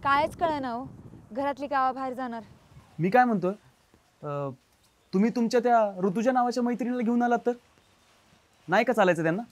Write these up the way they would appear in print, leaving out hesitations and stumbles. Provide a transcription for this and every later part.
कायच कळेना हो, घरातली गावाबाहेर जाणार. मी काय म्हणतोय, तुम्ही तुमच्या त्या ऋतुजा नावाच्या मैत्रिणीला घेऊन आलात तर नाही का चालायचं त्यांना?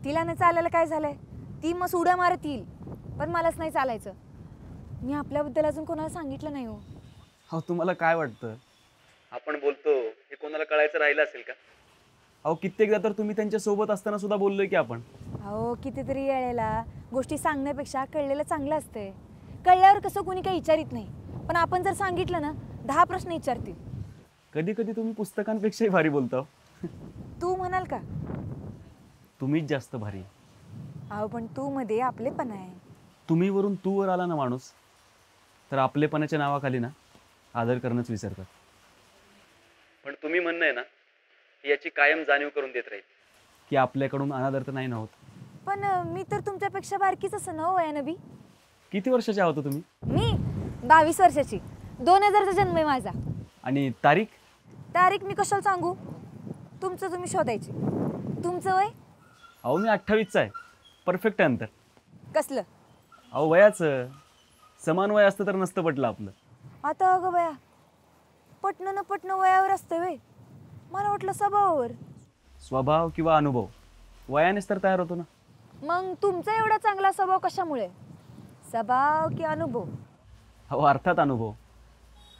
तिला नाही चालायला काय झालंय, ती मस्त उड्या मारत येईल, पण मलाच नाही चालायचं. मी आपल्याबद्दल अजून कोणाला सांगितलं नाही हो. अहो तुम्हाला काय वाटतं, आपण बोलतो हे कोणाला कळायचं राहिलं असेल का? अहो कित्येकदा तर तुम्ही त्यांच्या सोबत असताना सुद्धा बोललोय की आपण. अहो कितीतरी वेळेला गोष्टी सांगण्यापेक्षा कळलेलं चांगलं असतंय. कळल्यावर कसं कोणी काही विचारित नाही, पण आपण जर सांगितलं ना 10 प्रश्न विचारतील. कधी कधी तुम्ही पुस्तकांपेक्षाही भारी बोलता. तू म्हणाल का? तुम्हीच जास्त भारी. अहो पण तू मध्ये आपलेपणा आहे. तुम्ही वरून तू वर आला ना माणूस, तर आपलेपणाच्या नावाखाली ना आदर करणंच विसरतात. पण तुम्ही म्हणणं आहे ना, याची कायम जाणीव करून देत राहील की आपल्याकडून अनादर तर नाही ना होत. पण मी तर तुमच्यापेक्षा बारकीच असं ना हो वयानबी. किती वर्षाचे आहोत तुम्ही? मी 22 वर्षाची, 2000चा जन्म आहे माझा. आणि तारीख? तारीख मी कशाला सांगू, तुमचं तुम्ही शोधायची. तुमचं वय? अहो मी 28चा आहे, परफेक्ट आहे अंतर. कसलं? अहो वयाचं समान वय असतं तर नसतं पटलं आपलं. आता अगं बया, पटणं न पटणं वयावर असतं वे. मला वाटलं स्वभावावर. स्वभाव किंवा अनुभव वयानेच तर तयार होतो ना. मग तुमचा एवढा चांगला स्वभाव कशामुळे, स्वभाव की अनुभव? अहो अर्थात अनुभव.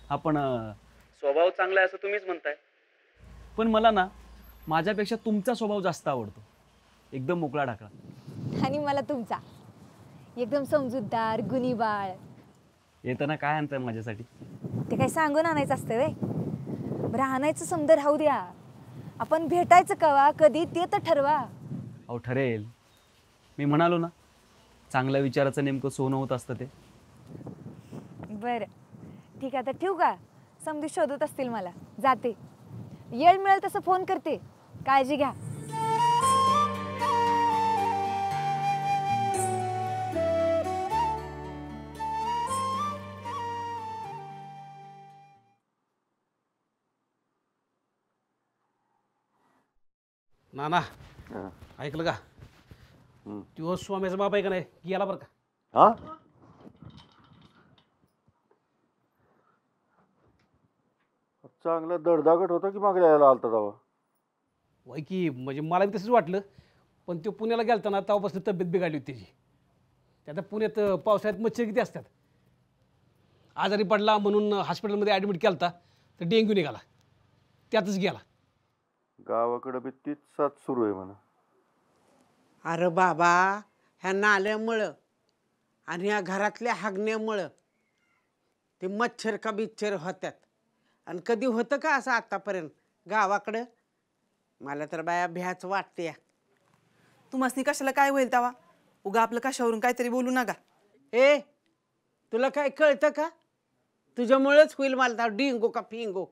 आपण स्वभाव चांगला आहे असं तुम्हीच म्हणताय, पण मला ना माझ्यापेक्षा तुमचा स्वभाव जास्त आवडतो. एकदम मोकळा ढाकळा. आणि मला तुमचा एकदम समजूतदार गुणीबाळ. येताना काय आणताय माझ्यासाठी? ते काही सांगून आणायचं असतं वे. बरं आणायचं समजा राहू द्या, आपण भेटायचं कवा कधी ते तर ठरवा. अहो ठरेल. मी म्हणालो ना, चांगल्या विचाराचं नेमकं सोनं होत असतं ते. बरं ठीक आहे, आता ठेवू का? समधी शोधत असतील मला, जाते. येळ मिळेल तसं फोन करते, काळजी घ्या. नाना ऐकलं का? तो स्वामीचा बाप आहे का नाही, गेला बरं का? हा चांगला दडदागट होता की मागल्या यायला आलता तेव्हा. वय की म्हणजे मला बी तसंच वाटलं, पण तो पुण्याला गेलता ना तेव्हापासून तब्येत बिघडली होती त्याची. त्यात पुण्यात पावसाळ्यात मच्छर किती असतात. आजारी पडला म्हणून हॉस्पिटलमध्ये ॲडमिट केला होता, तर डेंग्यू निघाला, त्यातच गेला. गावाकडे बी तीच साथ सुरू आहे म्हणा. अरे बाबा, ह्या नाल्यामुळं आणि ह्या घरातल्या हागण्यामुळं ते मच्छर का बिच्छर होत्यात. आणि कधी होतं का असं आतापर्यंत गावाकडं? मला तर बाया भ्याच वाटते. तुम्हासनी कशाला काय होईल तेव्हा, उगा आपलं कशावरून काहीतरी बोलू नका. ए तुला काय कळतं का? तुझ्यामुळेच होईल मला डिंगो का फिंगो.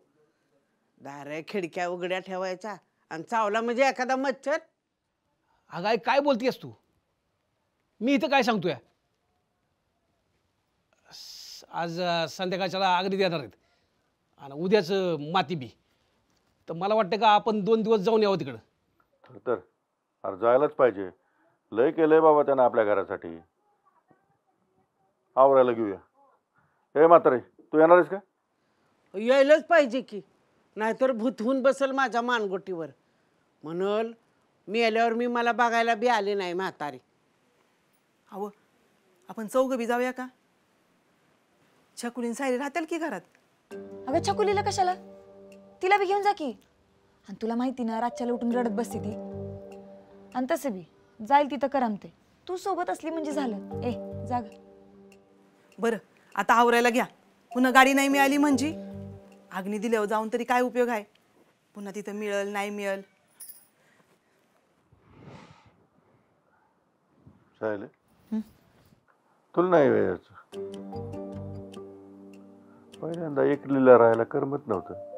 दारे खिडक्या उघड्या ठेवायचा आणि चावला म्हणजे एखादा मच्छर. अगं काय बोलतेस तू? मी इथं काय सांगतोय? आज संध्याकाळच्याला अगदी देणार आहेत आणि उद्याच माती बी. तर मला वाटतं का आपण 2 दिवस जाऊन यावं तिकडं. तर अरे जायलाच पाहिजे. लय केलंय बाबा त्यानं आपल्या घरासाठी. आवरायला घेऊया. हे म्हातारे तू येणार आहेस का? यायलाच पाहिजे की, नाहीतर भूत होऊन बसल माझ्या मानगोटीवर. म्हणून मी आल्यावर मी मला बघायला बी आले नाही म्हातारी. अहो आपण चौघं बी जाऊया का? छकुलीन सायली राहतील की घरात. अगं छकुलीला कशाला? तिला बी घेऊन जा की. आणि तुला माहिती ना रातच्याला उठून रडत बसते ती. आणि तसं बी जाईल तिथं करमते. तू सोबत असली म्हणजे झालं. ए जाग. बरं आता आवरायला घ्या. पुन्हा गाडी नाही मिळाली म्हणजे अग्नी दिल्यावर जाऊन तरी काय उपयोग आहे. पुन्हा तिथं मिळल नाही मिळल. सायले तुला नाही वेळाचं. पहिल्यांदा एकलीला राहायला करमत नव्हतं.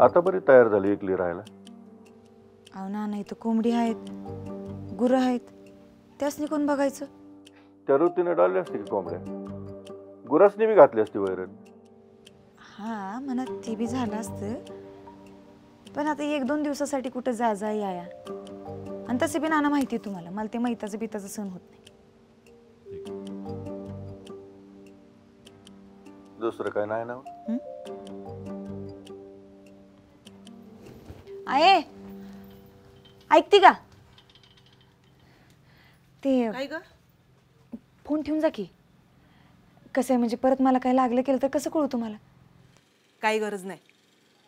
आता बरी तयार झाली एकली राहायला. अहो ना नाही तर कोंबडी आहेत, गुरं आहेत, त्यासनी कोण बघायचं. त्या ऋतूने डाळली असते की कोंबड्या, गुरासनी बी घातली असती वैरण. हा म्हणा ते बी झालं असतं, पण आता 1-2 दिवसासाठी कुठं जा या. आणि तसे बी नाना माहिती आहे तुम्हाला, मला ते मैताचं बिताचं सहन होत नाही. दुसरं काय नाही ना. आहे ऐकते का ते काय ग? फोन ठेवून जा की. कसं आहे म्हणजे परत मला काय लागलं केलं तर कसं कळू तुम्हाला. काही गरज नाही.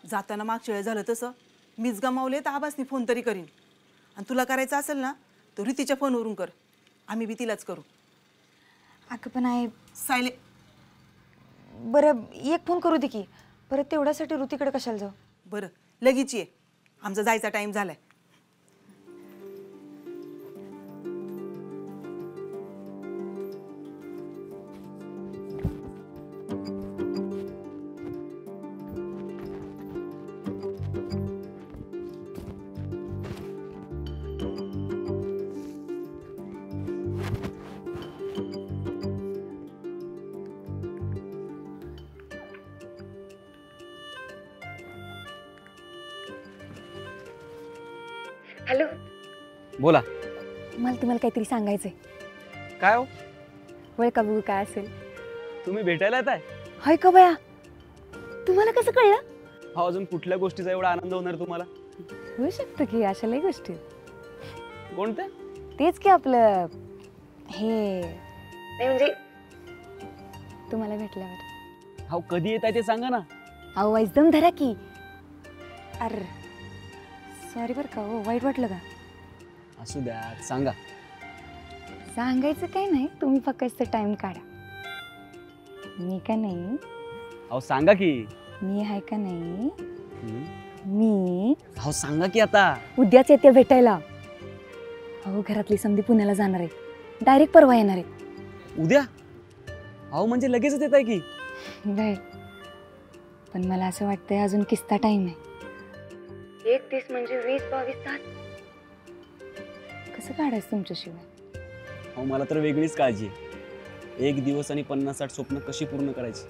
जाताना मागच्या वेळेस झालं तसं मीच गमावले तर आबासनी फोन तरी करीन. आणि तुला करायचं असेल ना तर रीतीच्या फोनवरून कर. आम्ही बी तिलाच करू. अगं पण आहे सायले बरं एक फोन करू दे की. परत तेवढ्यासाठी ऋतीकडे कशाला जाऊ. बरं लगेच ये. आमचा जायचा टाइम झालाय. हॅलो. बोला. मला तुम्हाला काहीतरी सांगायचंय. काय हो? वळ का बघू काय असेल. तुम्ही भेटायला येत आहे? हाय का बया, तुम्हाला कसं कळलं. हा अजून कुठल्या गोष्टीचा एवढा आनंद होणार तुम्हाला? होऊ शकतं की अशा लई गोष्टी. कोणत्या? तेच की आपलं हे नाही म्हणजे तुम्हाला भेटल्यावर. हा कधी येत आहे ते सांगा ना. अहो एकदम धरा की. अरे सॉरी बरं का हो, वाईट वाटलं का. असू द्या सांगा. सांगायचं काही नाही, तुम्ही फक्त टाइम काढा. मी का नाही, अहो सांगा की. मी आहे का नाही. हम्म. मी अहो सांगा की आता. उद्याच येते भेटायला. अहो घरातली समधी पुण्याला जाणार आहे, डायरेक्ट परवा येणार आहे. उद्या? अहो म्हणजे लगेचच येत आहे की. राईट. पण मला असं वाटतंय अजून किस्ता टाइम आहे. 1 दिवस म्हणजे 20-22 तास कसं काढायचं तुमच्याशिवाय. अहो मला तर वेगळीच काळजी आहे. 1 दिवस आणि 50-60 स्वप्न कशी पूर्ण करायची.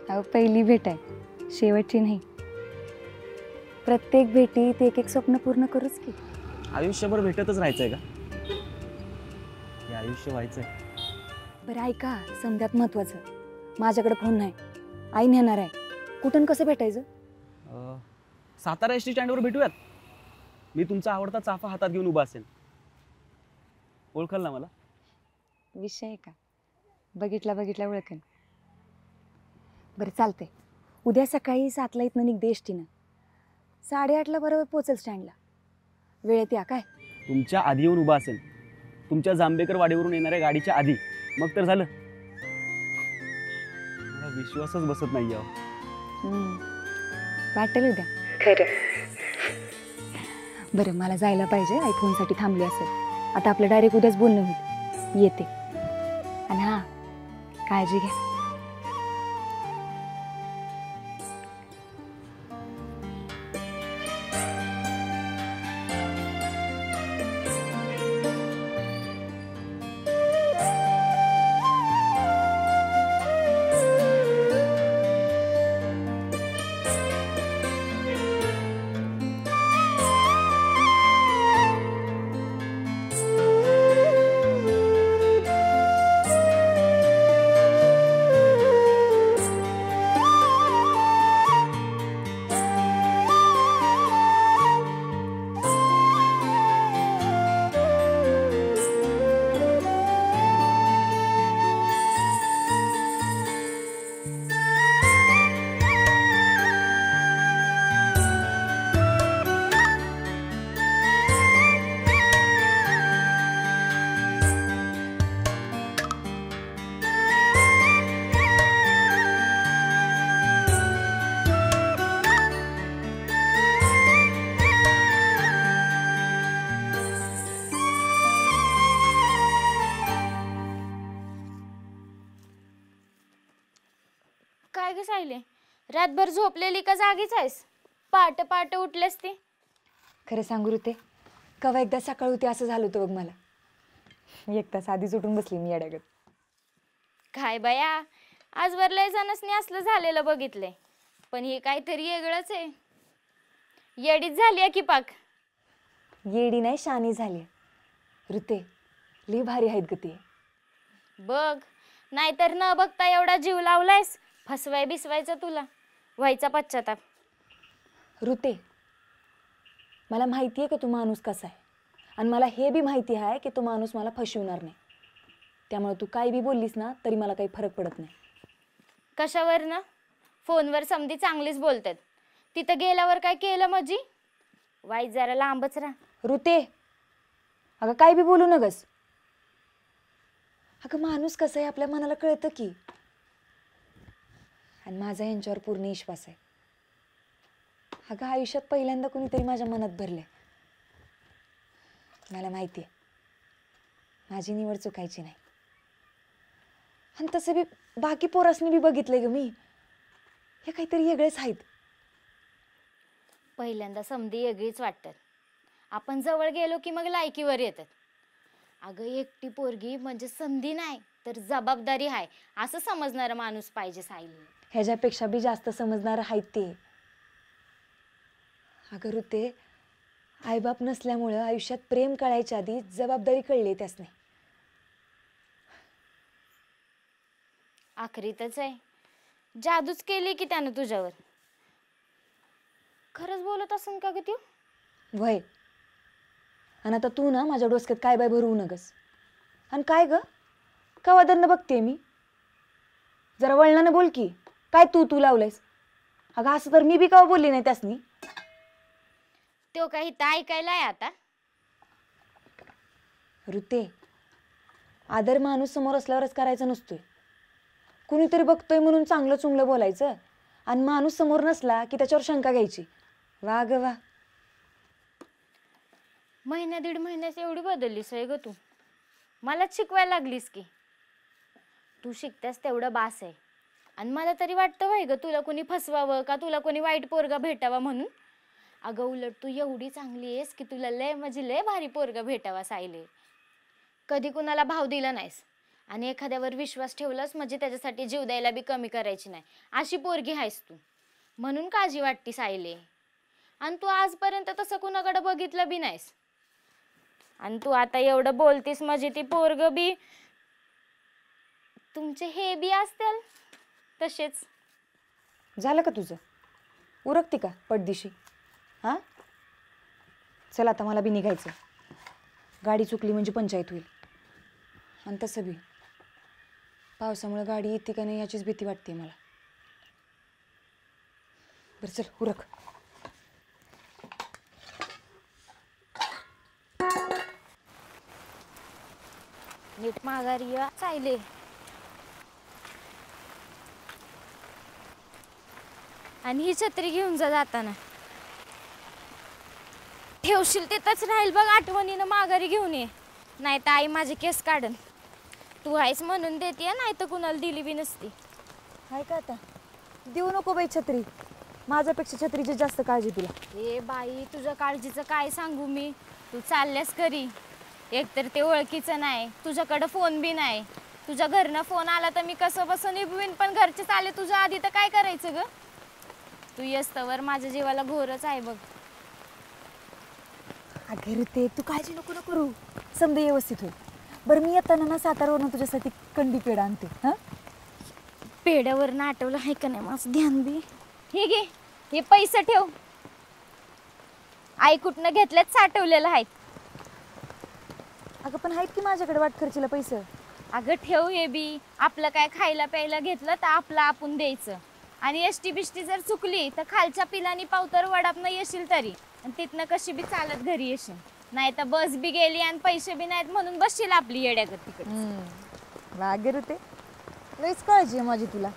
अहो पहिली भेट आहे, शेवटची नाही. प्रत्येक भेटीत एक स्वप्न पूर्ण करूच की. आयुष्यभर भेटतच राहायचंय का? हे आयुष्य व्हायचंय. बरं ऐका, समजात महत्वाचं. माझ्याकडे फोन नाही, आई नेणार आहे. कुठून कसं भेटायचं. सातारा एस टी स्टँडवर भेटूयात. मी तुमचा आवडता चाफा हातात घेऊन उभा असेल. ओळखाल ना मला? विषय आहे का, बघितला ओळखेन. बरं चालतंय. उद्या सकाळी 7ला इथनं निघते एस टीनं. 8:30ला बरोबर पोचेल स्टँडला. वेळेत या काय. तुमच्या आधी येऊन उभा असेल, तुमच्या जांभेकर वाडीवरून येणाऱ्या गाडीच्या आधी. मग तर झालं. मला विश्वासच बसत नाही यावं. वाटेल उद्या खरं. बरं मला जायला पाहिजे, आई फोनसाठी थांबली असेल. आता आपलं डायरेक्ट उद्याच बोलणं होईल. येते. आणि हां काळजी घ्या. सायले? रातभर झोपलेली का जागीच आहेस? पहाटे पहाटे उठलेस ती? खरं सांगू ऋते, कवा एकदा सकाळ होती असं झालं होतं बघ मला. एक तास आधीच उठून बसली मी येड्यागत. काय बया, आजवर लय जणसनी असलं झालेलं बघितलंय, पण हे काहीतरी वेगळंच आहे. येडीच झाली आहे की पाक. येडी नाही, शानी झाली ऋते. लई भारी आहेत ग ते. बघ, नाहीतर न बघता एवढा जीव लावलायस. फसवाय बिसवायचं तुला व्हायचा पश्चाताप. ऋते, मला माहिती आहे का तू माणूस कसा आहे, आणि मला हे बी माहिती आहे की तो माणूस मला फसवणार नाही. त्यामुळे तू काय बी बोललीस ना तरी मला काही फरक पडत नाही. कशावर ना? फोनवर समधी चांगलीच बोलतात, तिथं गेल्यावर काय केलं माझी? वाईट जरा लांबच राहा. ऋते, अगं काय बी बोलू नगस. अगं माणूस कसं आहे आपल्या मनाला कळतं की. आणि माझा यांच्यावर पूर्ण विश्वास आहे. अगं आयुष्यात पहिल्यांदा कोणीतरी माझ्या मनात भरलंय. मला माहिती आहे माझी निवड चुकायची नाही. आणि तसं बी बाकी पोरासनी बी बघितलंय ग मी, हे काहीतरी वेगळेच आहेत. पहिल्यांदा समधी वेगळीच वाटतात, आपण जवळ गेलो की मग लायकीवर येतात. अगं एकटी पोरगी म्हणजे संधी नाही तर जबाबदारी आहे असं समजणारा माणूस पाहिजे सायली. ह्याच्यापेक्षा बी जास्त समजणारं आहेत ते. अगं ऋते, आईबाप नसल्यामुळं आयुष्यात प्रेम कळायच्या आधी जबाबदारी कळली त्यासने. आखरीतच आहे, जादूच केली की त्यानं तुझ्यावर. खरंच बोलत असन का ग तू? वय. आणि आता तू ना माझ्या डोसक्यात काय बाय भरवू नगस. आणि काय ग, कवादरनं बघते मी. जरा वळणानं बोल की, काय तू तू लावलंयस. अगं असं तर मी बी कवा बोलली नाही त्यासनी. तो काही तर ऐकायला आहे आता. ऋते, आदर माणूस समोर असल्यावरच करायचा नसतोय. कुणीतरी बघतोय म्हणून चांगलं चुंगलं बोलायचं, आणि माणूस समोर नसला की त्याच्यावर शंका घ्यायची. वा ग वा. महिन्या दीड महिन्यात एवढी बदललीस आहे ग तू. मलाच शिकवायला लागलीस की. तू शिकतेस तेवढं बास आहे. आणि मला तरी वाटतं व्हाय ग तुला कोणी फसवावं का तुला कोणी वाईट पोरगा भेटावा म्हणून. अगं उलट तू एवढी चांगली आहेस की तुला लय म्हणजे लय भारी पोरगा भेटावा सायले. कधी कुणाला भाव दिला नाहीस आणि एखाद्यावर विश्वास ठेवलास म्हणजे त्याच्यासाठी जीव द्यायला बी कमी करायची नाही, अशी पोरगी आहेस तू. म्हणून काळजी वाटती सायले. आणि तू आजपर्यंत तसं कुणाकडे बघितलं बी नाहीस. आणि तू आता एवढं बोलतीस म्हणजे ती पोरग बी तुमचे हे बी असतील तसेच. झालं का तुझं? उरकती का पटदिशी? हां, चल आता मला बी निघायचं. गाडी चुकली म्हणजे पंचायत होईल. आणि तसं बी पावसामुळे गाडी येते का नाही याचीच भीती वाटते मला. बरं चल उरक. नीट माघारी या सायले. आणि ही छत्री घेऊन जा जाताना. ठेवशील तिथंच राहील बघ, आठवणीनं माघारी घेऊन ये. नाही तर आई माझे केस काढन. तू आहेस म्हणून देते, नाही तर कुणाला दिली बी नसती. हाय का आता? देऊ नको बाई छत्री. माझ्यापेक्षा छत्रीची जास्त काळजी तुला. ए बाई, तुझ्या काळजीचं काय सांगू मी. तू चालल्यास करी. एकतर ते ओळखीचं नाही, तुझ्याकडं फोन बी नाही. तुझ्या घरनं फोन आला तर मी कसं बसं निभवीन, पण घरचेच आले तुझ्या आधी तर काय करायचं ग. तू येस्तवर माझ्या जीवाला घोरच आहे बघ. अगं ऋते, तू काळजी नको करू. समजा व्यवस्थित होईल. बरं मी येताना ना सातारावरून तुझ्यासाठी कंदी पेढा आणते. हां, पेड्यावर आठवलं आहे का नाही माझं ध्यान बी. हे घे, हे पैसे ठेव. आई कुठनं घेतल्यात साठवलेलं आहेत. अगं पण आहेत की माझ्याकडे वाट खर्चीला पैसे. अगं ठेव हे बी. आपलं काय खायला प्यायला घेतलं तर आपलं आपण द्यायचं. आणि एसटी बिष्टी जर चुकली तर खालच्या पिलानी पावतर वडापनं येशील तरी, आणि तिथनं कशी बी चालत घरी येशील. नाही तर बस बी गेली आणि पैसे बी नाहीत म्हणून बसशील आपली येड्यागत तिकडे. वागे ऋते, लईच काळजी आहे माझी तुला.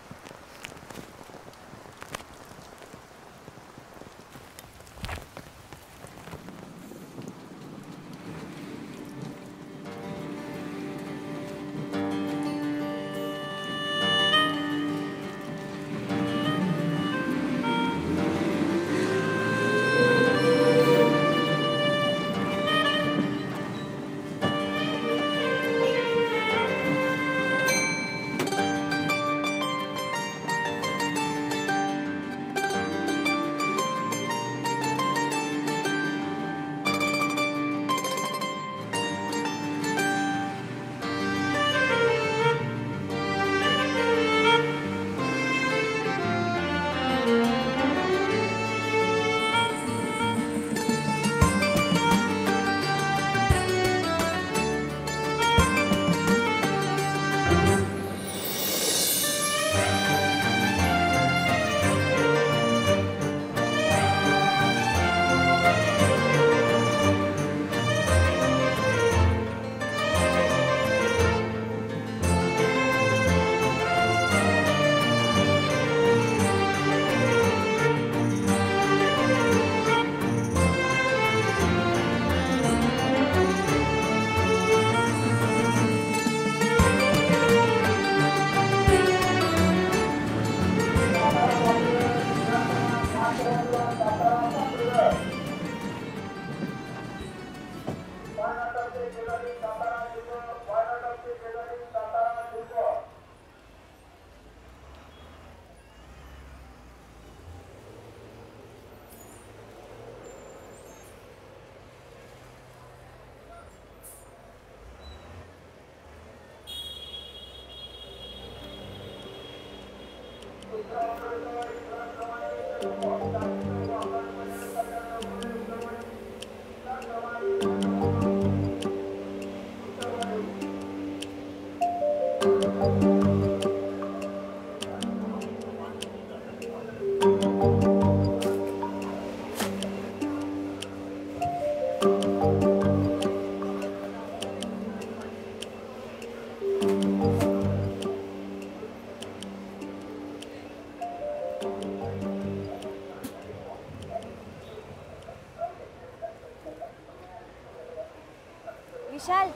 विशाल